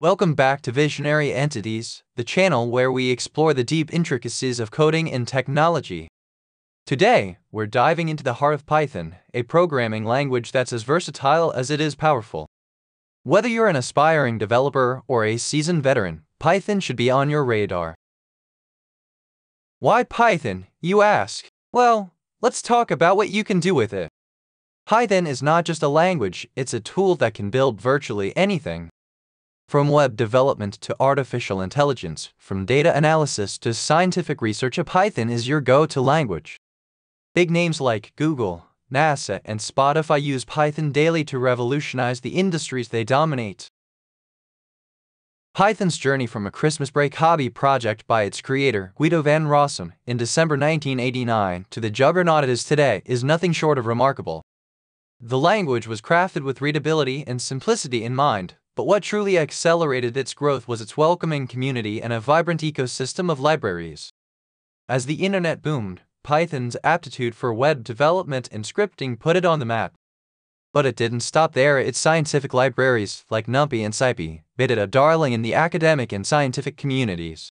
Welcome back to Visionary Entities, the channel where we explore the deep intricacies of coding and technology. Today, we're diving into the heart of Python, a programming language that's as versatile as it is powerful. Whether you're an aspiring developer or a seasoned veteran, Python should be on your radar. Why Python, you ask? Well, let's talk about what you can do with it. Python is not just a language, it's a tool that can build virtually anything. From web development to artificial intelligence, from data analysis to scientific research, Python is your go-to language. Big names like Google, NASA, and Spotify use Python daily to revolutionize the industries they dominate. Python's journey from a Christmas break hobby project by its creator, Guido van Rossum, in December 1989 to the juggernaut it is today is nothing short of remarkable. The language was crafted with readability and simplicity in mind, but what truly accelerated its growth was its welcoming community and a vibrant ecosystem of libraries. As the internet boomed, Python's aptitude for web development and scripting put it on the map. But it didn't stop there. Its scientific libraries, like NumPy and SciPy, made it a darling in the academic and scientific communities.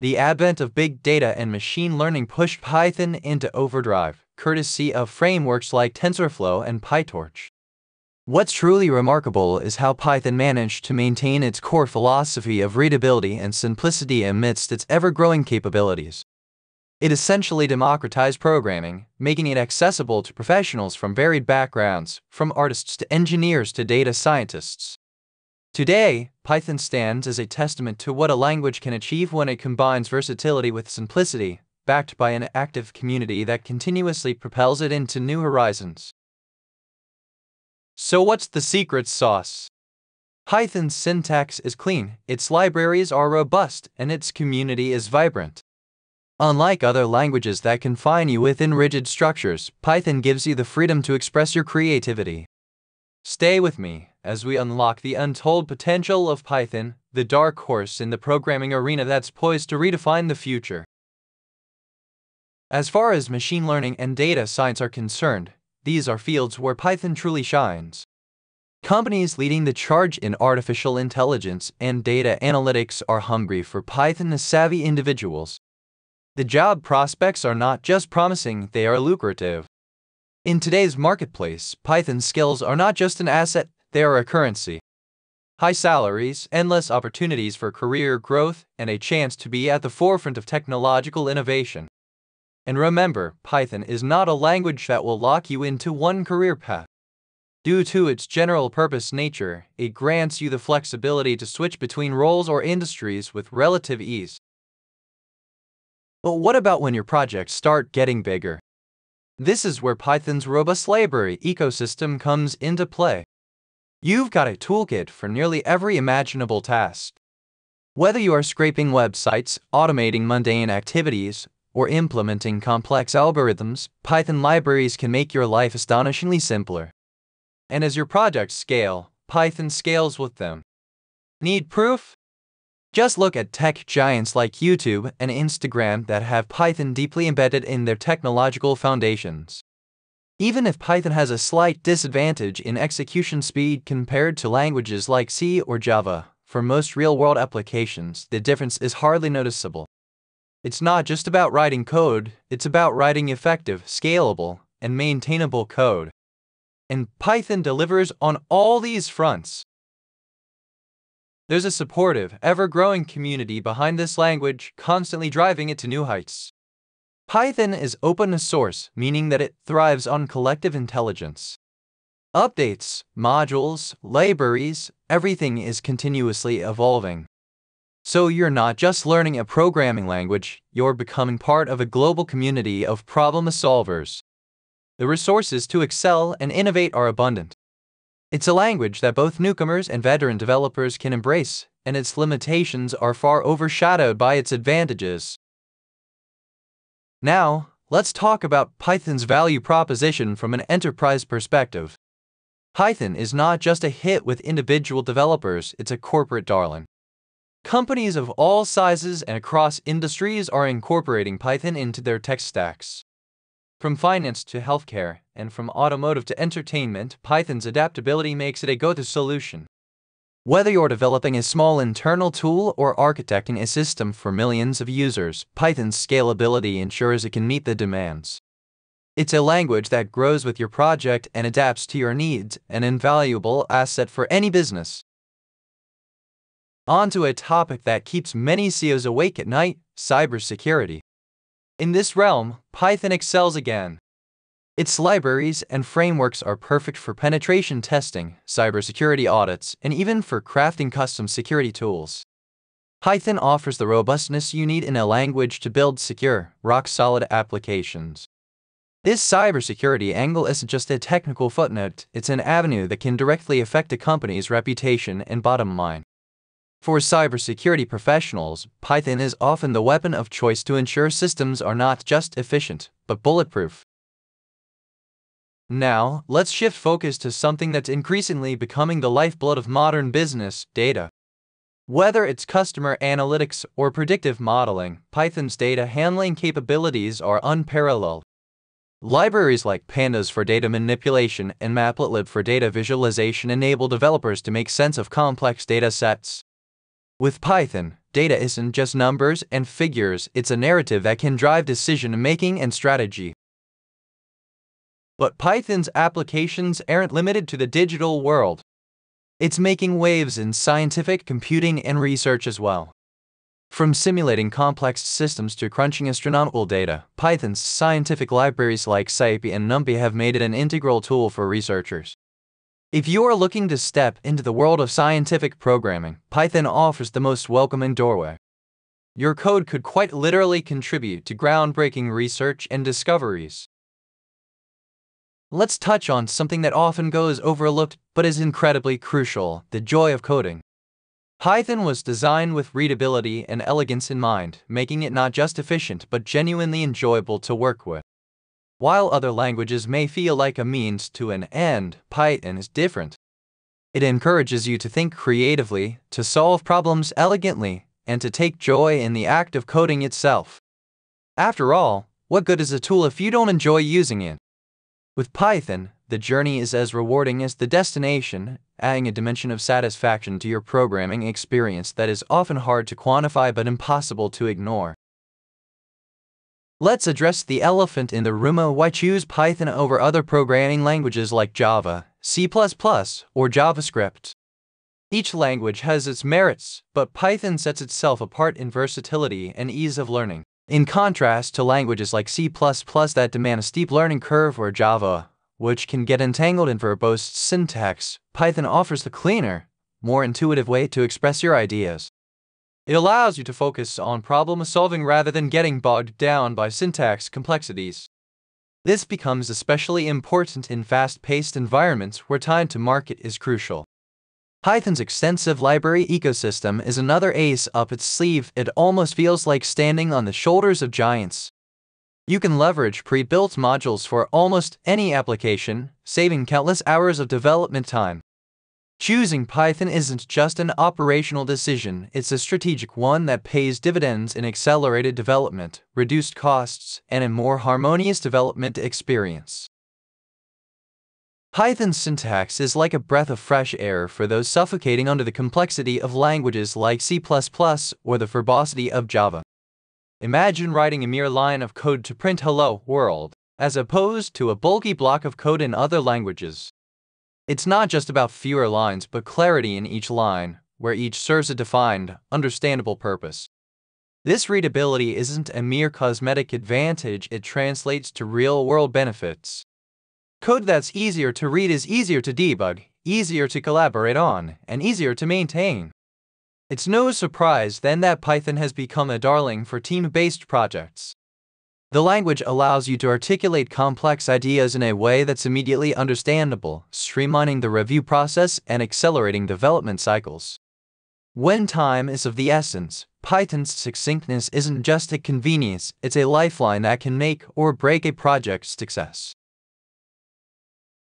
The advent of big data and machine learning pushed Python into overdrive, courtesy of frameworks like TensorFlow and PyTorch. What's truly remarkable is how Python managed to maintain its core philosophy of readability and simplicity amidst its ever-growing capabilities. It essentially democratized programming, making it accessible to professionals from varied backgrounds, from artists to engineers to data scientists. Today, Python stands as a testament to what a language can achieve when it combines versatility with simplicity, backed by an active community that continuously propels it into new horizons. So what's the secret sauce? Python's syntax is clean, its libraries are robust, and its community is vibrant. Unlike other languages that confine you within rigid structures, Python gives you the freedom to express your creativity. Stay with me as we unlock the untold potential of Python, the dark horse in the programming arena that's poised to redefine the future. As far as machine learning and data science are concerned, these are fields where Python truly shines. Companies leading the charge in artificial intelligence and data analytics are hungry for Python-savvy individuals. The job prospects are not just promising, they are lucrative. In today's marketplace, Python skills are not just an asset, they are a currency. High salaries, endless opportunities for career growth, and a chance to be at the forefront of technological innovation. And remember, Python is not a language that will lock you into one career path. Due to its general-purpose nature, it grants you the flexibility to switch between roles or industries with relative ease. But what about when your projects start getting bigger? This is where Python's robust library ecosystem comes into play. You've got a toolkit for nearly every imaginable task. Whether you are scraping websites, automating mundane activities, or implementing complex algorithms, Python libraries can make your life astonishingly simpler. And as your projects scale, Python scales with them. Need proof? Just look at tech giants like YouTube and Instagram that have Python deeply embedded in their technological foundations. Even if Python has a slight disadvantage in execution speed compared to languages like C or Java, for most real-world applications, the difference is hardly noticeable. It's not just about writing code, it's about writing effective, scalable, and maintainable code. And Python delivers on all these fronts. There's a supportive, ever-growing community behind this language, constantly driving it to new heights. Python is open source, meaning that it thrives on collective intelligence. Updates, modules, libraries, everything is continuously evolving. So you're not just learning a programming language, you're becoming part of a global community of problem solvers. The resources to excel and innovate are abundant. It's a language that both newcomers and veteran developers can embrace, and its limitations are far overshadowed by its advantages. Now, let's talk about Python's value proposition from an enterprise perspective. Python is not just a hit with individual developers, it's a corporate darling. Companies of all sizes and across industries are incorporating Python into their tech stacks. From finance to healthcare, and from automotive to entertainment, Python's adaptability makes it a go-to solution. Whether you're developing a small internal tool or architecting a system for millions of users, Python's scalability ensures it can meet the demands. It's a language that grows with your project and adapts to your needs, an invaluable asset for any business. On to a topic that keeps many CEOs awake at night: cybersecurity. In this realm, Python excels again. Its libraries and frameworks are perfect for penetration testing, cybersecurity audits, and even for crafting custom security tools. Python offers the robustness you need in a language to build secure, rock-solid applications. This cybersecurity angle isn't just a technical footnote, it's an avenue that can directly affect a company's reputation and bottom line. For cybersecurity professionals, Python is often the weapon of choice to ensure systems are not just efficient, but bulletproof. Now, let's shift focus to something that's increasingly becoming the lifeblood of modern business: data. Whether it's customer analytics or predictive modeling, Python's data handling capabilities are unparalleled. Libraries like Pandas for data manipulation and Matplotlib for data visualization enable developers to make sense of complex data sets. With Python, data isn't just numbers and figures, it's a narrative that can drive decision-making and strategy. But Python's applications aren't limited to the digital world. It's making waves in scientific computing and research as well. From simulating complex systems to crunching astronomical data, Python's scientific libraries like SciPy and NumPy have made it an integral tool for researchers. If you are looking to step into the world of scientific programming, Python offers the most welcoming doorway. Your code could quite literally contribute to groundbreaking research and discoveries. Let's touch on something that often goes overlooked but is incredibly crucial: the joy of coding. Python was designed with readability and elegance in mind, making it not just efficient but genuinely enjoyable to work with. While other languages may feel like a means to an end, Python is different. It encourages you to think creatively, to solve problems elegantly, and to take joy in the act of coding itself. After all, what good is a tool if you don't enjoy using it? With Python, the journey is as rewarding as the destination, adding a dimension of satisfaction to your programming experience that is often hard to quantify but impossible to ignore. Let's address the elephant in the room: why choose Python over other programming languages like Java, C++, or JavaScript? Each language has its merits, but Python sets itself apart in versatility and ease of learning. In contrast to languages like C++ that demand a steep learning curve, or Java, which can get entangled in verbose syntax, Python offers the cleaner, more intuitive way to express your ideas. It allows you to focus on problem solving rather than getting bogged down by syntax complexities. This becomes especially important in fast-paced environments where time to market is crucial. Python's extensive library ecosystem is another ace up its sleeve. It almost feels like standing on the shoulders of giants. You can leverage pre-built modules for almost any application, saving countless hours of development time. Choosing Python isn't just an operational decision, it's a strategic one that pays dividends in accelerated development, reduced costs, and a more harmonious development experience. Python's syntax is like a breath of fresh air for those suffocating under the complexity of languages like C++ or the verbosity of Java. Imagine writing a mere line of code to print "Hello, world," as opposed to a bulky block of code in other languages. It's not just about fewer lines but clarity in each line, where each serves a defined, understandable purpose. This readability isn't a mere cosmetic advantage, it translates to real-world benefits. Code that's easier to read is easier to debug, easier to collaborate on, and easier to maintain. It's no surprise then that Python has become a darling for team-based projects. The language allows you to articulate complex ideas in a way that's immediately understandable, streamlining the review process and accelerating development cycles. When time is of the essence, Python's succinctness isn't just a convenience, it's a lifeline that can make or break a project's success.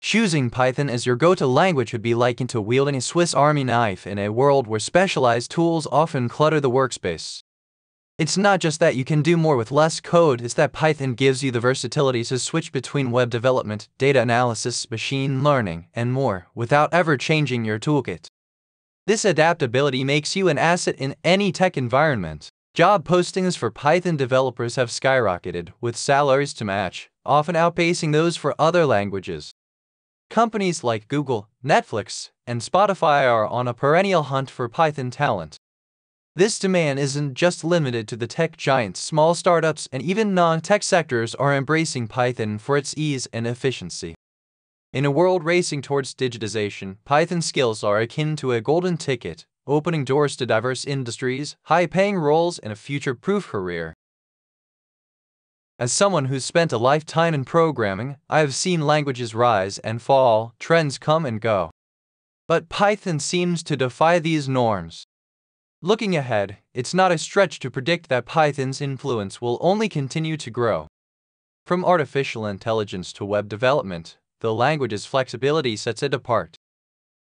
Choosing Python as your go-to language would be likened to wielding a Swiss Army knife in a world where specialized tools often clutter the workspace. It's not just that you can do more with less code, it's that Python gives you the versatility to switch between web development, data analysis, machine learning, and more, without ever changing your toolkit. This adaptability makes you an asset in any tech environment. Job postings for Python developers have skyrocketed, with salaries to match, often outpacing those for other languages. Companies like Google, Netflix, and Spotify are on a perennial hunt for Python talent. This demand isn't just limited to the tech giants. Small startups and even non-tech sectors are embracing Python for its ease and efficiency. In a world racing towards digitization, Python skills are akin to a golden ticket, opening doors to diverse industries, high-paying roles, and a future-proof career. As someone who's spent a lifetime in programming, I have seen languages rise and fall, trends come and go. But Python seems to defy these norms. Looking ahead, it's not a stretch to predict that Python's influence will only continue to grow. From artificial intelligence to web development, the language's flexibility sets it apart.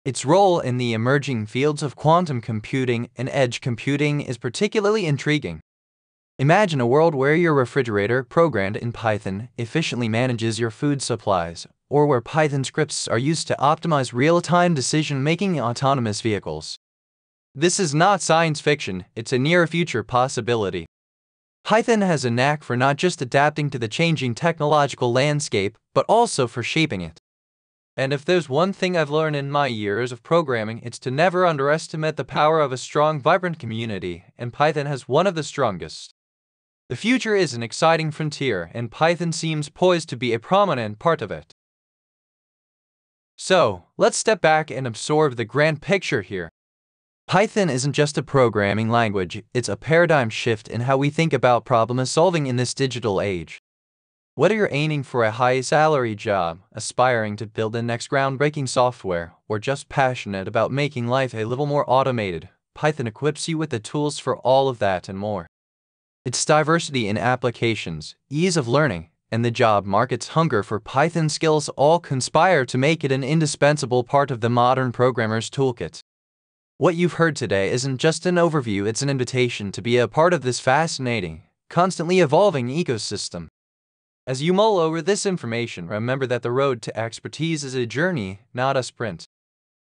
Its role in the emerging fields of quantum computing and edge computing is particularly intriguing. Imagine a world where your refrigerator, programmed in Python, efficiently manages your food supplies, or where Python scripts are used to optimize real-time decision-making in autonomous vehicles. This is not science fiction, it's a near-future possibility. Python has a knack for not just adapting to the changing technological landscape, but also for shaping it. And if there's one thing I've learned in my years of programming, it's to never underestimate the power of a strong, vibrant community, and Python has one of the strongest. The future is an exciting frontier, and Python seems poised to be a prominent part of it. So, let's step back and absorb the grand picture here. Python isn't just a programming language, it's a paradigm shift in how we think about problem solving in this digital age. Whether you're aiming for a high-salary job, aspiring to build the next groundbreaking software, or just passionate about making life a little more automated, Python equips you with the tools for all of that and more. Its diversity in applications, ease of learning, and the job market's hunger for Python skills all conspire to make it an indispensable part of the modern programmer's toolkit. What you've heard today isn't just an overview, it's an invitation to be a part of this fascinating, constantly evolving ecosystem. As you mull over this information, remember that the road to expertise is a journey, not a sprint.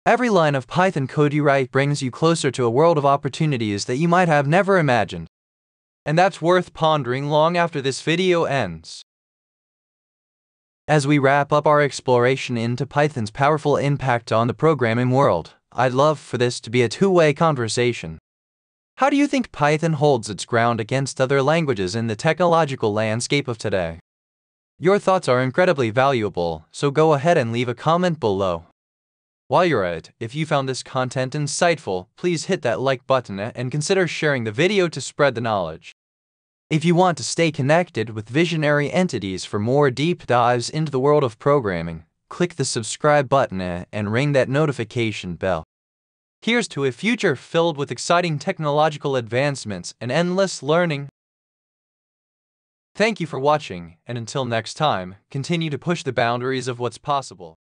Every line of Python code you write brings you closer to a world of opportunities that you might have never imagined. And that's worth pondering long after this video ends. As we wrap up our exploration into Python's powerful impact on the programming world, I'd love for this to be a two-way conversation. How do you think Python holds its ground against other languages in the technological landscape of today? Your thoughts are incredibly valuable, so go ahead and leave a comment below. While you're at it, if you found this content insightful, please hit that like button and consider sharing the video to spread the knowledge. If you want to stay connected with visionary entities for more deep dives into the world of programming, click the subscribe button and ring that notification bell. Here's to a future filled with exciting technological advancements and endless learning. Thank you for watching, and until next time, continue to push the boundaries of what's possible.